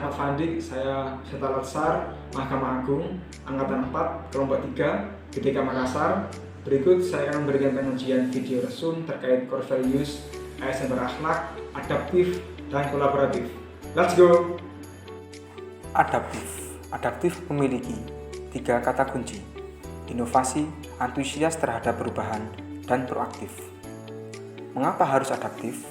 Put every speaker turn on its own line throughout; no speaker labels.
Ahmad Fandi, saya peserta Latsar Mahkamah Agung Angkatan 4 Kelompok 3 GTK Makassar. Berikut saya akan memberikan pengujian video resume terkait core values ASN berakhlak, adaptif, dan kolaboratif. Let's go!
Adaptif memiliki 3 kata kunci: inovasi, antusias terhadap perubahan, dan proaktif. Mengapa harus adaptif?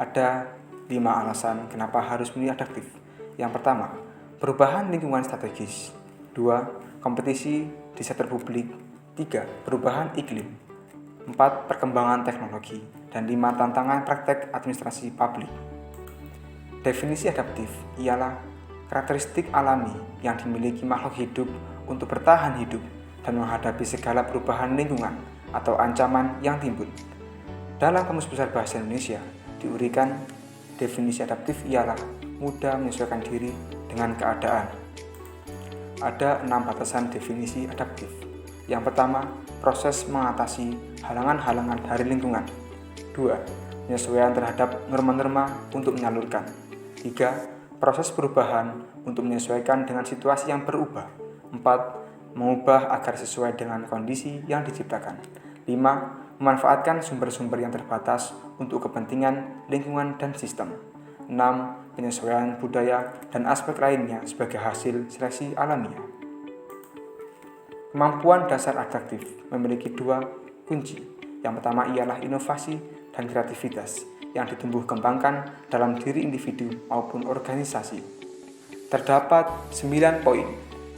Ada 5 alasan kenapa harus memilih adaptif. Yang pertama, perubahan lingkungan strategis. 2. Kompetisi di sektor publik. 3. Perubahan iklim. 4. Perkembangan teknologi. Dan 5. Tantangan praktek administrasi publik. Definisi adaptif ialah karakteristik alami yang dimiliki makhluk hidup untuk bertahan hidup dan menghadapi segala perubahan lingkungan atau ancaman yang timbul. Dalam Kamus Besar Bahasa Indonesia diuraikan definisi adaptif ialah mudah menyesuaikan diri dengan keadaan. Ada 6 batasan definisi adaptif. Yang pertama, proses mengatasi halangan-halangan dari lingkungan. 2. Penyesuaian terhadap norma-norma untuk menyalurkan. 3. Proses perubahan untuk menyesuaikan dengan situasi yang berubah. 4. Mengubah agar sesuai dengan kondisi yang diciptakan. 5. Memanfaatkan sumber-sumber yang terbatas untuk kepentingan lingkungan dan sistem. 6. Penyesuaian budaya dan aspek lainnya sebagai hasil seleksi alamiah. Kemampuan dasar adaptif memiliki 2 kunci. Yang pertama ialah inovasi dan kreativitas yang ditumbuh kembangkan dalam diri individu maupun organisasi. Terdapat 9 poin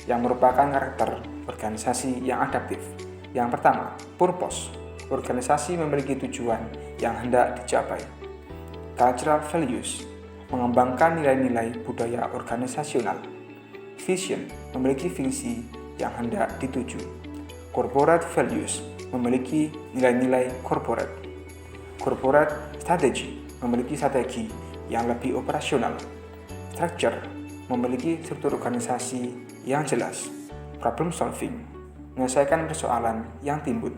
yang merupakan karakter organisasi yang adaptif. Yang pertama, purpose. Organisasi memiliki tujuan yang hendak dicapai. Cultural values mengembangkan nilai-nilai budaya organisasional. Vision memiliki visi yang hendak dituju. Corporate values memiliki nilai-nilai corporate. Corporate strategy memiliki strategi yang lebih operasional. Structure memiliki struktur organisasi yang jelas. Problem solving menyelesaikan persoalan yang timbul.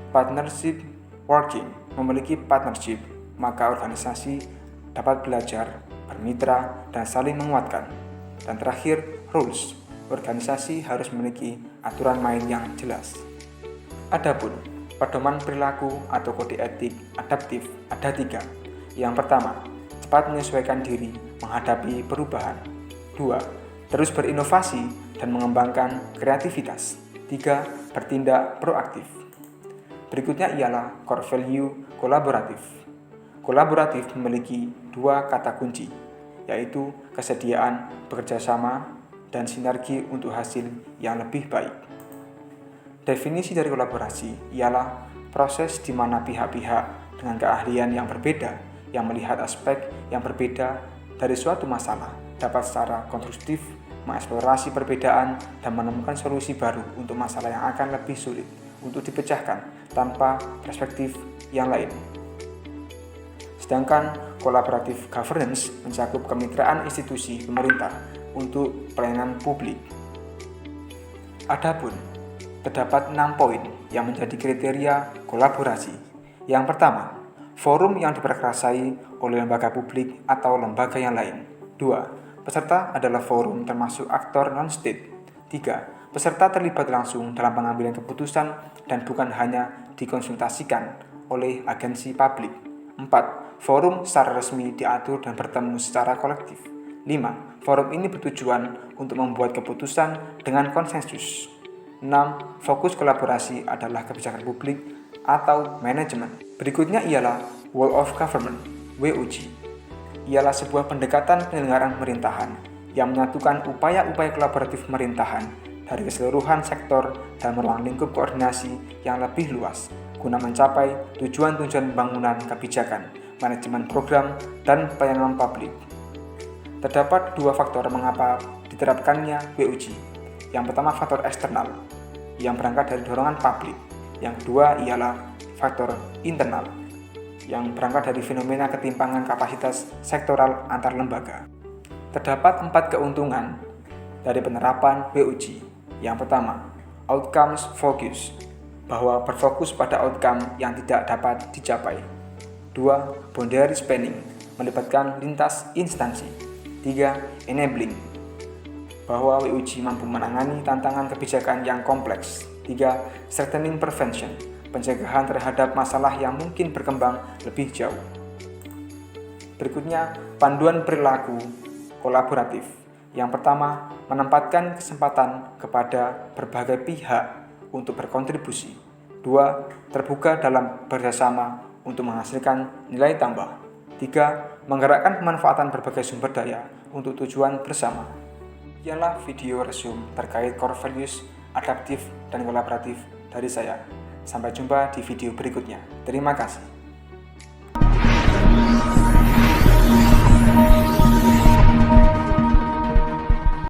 Partnership working memiliki partnership, maka organisasi dapat belajar, bermitra, dan saling menguatkan. Dan terakhir, rules. Organisasi harus memiliki aturan main yang jelas. Adapun pedoman perilaku atau kode etik adaptif ada 3. Yang pertama, cepat menyesuaikan diri menghadapi perubahan. 2. Terus berinovasi dan mengembangkan kreativitas. 3. Bertindak proaktif. Berikutnya ialah core value kolaboratif. Kolaboratif memiliki 2 kata kunci, yaitu kesediaan bekerja sama dan sinergi untuk hasil yang lebih baik. Definisi dari kolaborasi ialah proses di mana pihak-pihak dengan keahlian yang berbeda yang melihat aspek yang berbeda dari suatu masalah dapat secara konstruktif mengeksplorasi perbedaan dan menemukan solusi baru untuk masalah yang akan lebih sulit untuk dipecahkan tanpa perspektif yang lain. Sedangkan collaborative governance mencakup kemitraan institusi pemerintah untuk pelayanan publik. Adapun terdapat 6 poin yang menjadi kriteria kolaborasi. Yang pertama, forum yang diperkerasai oleh lembaga publik atau lembaga yang lain. 2. Peserta adalah forum termasuk aktor non-state. 3. Peserta terlibat langsung dalam pengambilan keputusan dan bukan hanya dikonsultasikan oleh agensi publik. 4. Forum secara resmi diatur dan bertemu secara kolektif. 5. Forum ini bertujuan untuk membuat keputusan dengan konsensus. 6. Fokus kolaborasi adalah kebijakan publik atau manajemen. Berikutnya ialah Whole of Government, WOG. Ialah sebuah pendekatan penyelenggaraan pemerintahan yang menyatukan upaya-upaya kolaboratif pemerintahan dari keseluruhan sektor dalam ruang lingkup koordinasi yang lebih luas guna mencapai tujuan-tujuan pembangunan kebijakan, manajemen program, dan pelayanan publik. Terdapat 2 faktor mengapa diterapkannya WOG. Yang pertama, faktor eksternal yang berangkat dari dorongan publik. Yang kedua ialah faktor internal yang berangkat dari fenomena ketimpangan kapasitas sektoral antar lembaga. Terdapat 4 keuntungan dari penerapan WOG. Yang pertama, outcomes focus, bahwa berfokus pada outcome yang tidak dapat dicapai. 2. Boundary spanning, melibatkan lintas instansi. 3. Enabling, bahwa WUJ mampu menangani tantangan kebijakan yang kompleks. 3. Strengthening prevention, pencegahan terhadap masalah yang mungkin berkembang lebih jauh. Berikutnya, panduan perilaku kolaboratif. Yang pertama, menempatkan kesempatan kepada berbagai pihak untuk berkontribusi. 2. Terbuka dalam bekerjasama untuk menghasilkan nilai tambah. 3. Menggerakkan pemanfaatan berbagai sumber daya untuk tujuan bersama. Demikianlah video resume terkait core values adaptif dan kolaboratif dari saya. Sampai jumpa di video berikutnya. Terima kasih.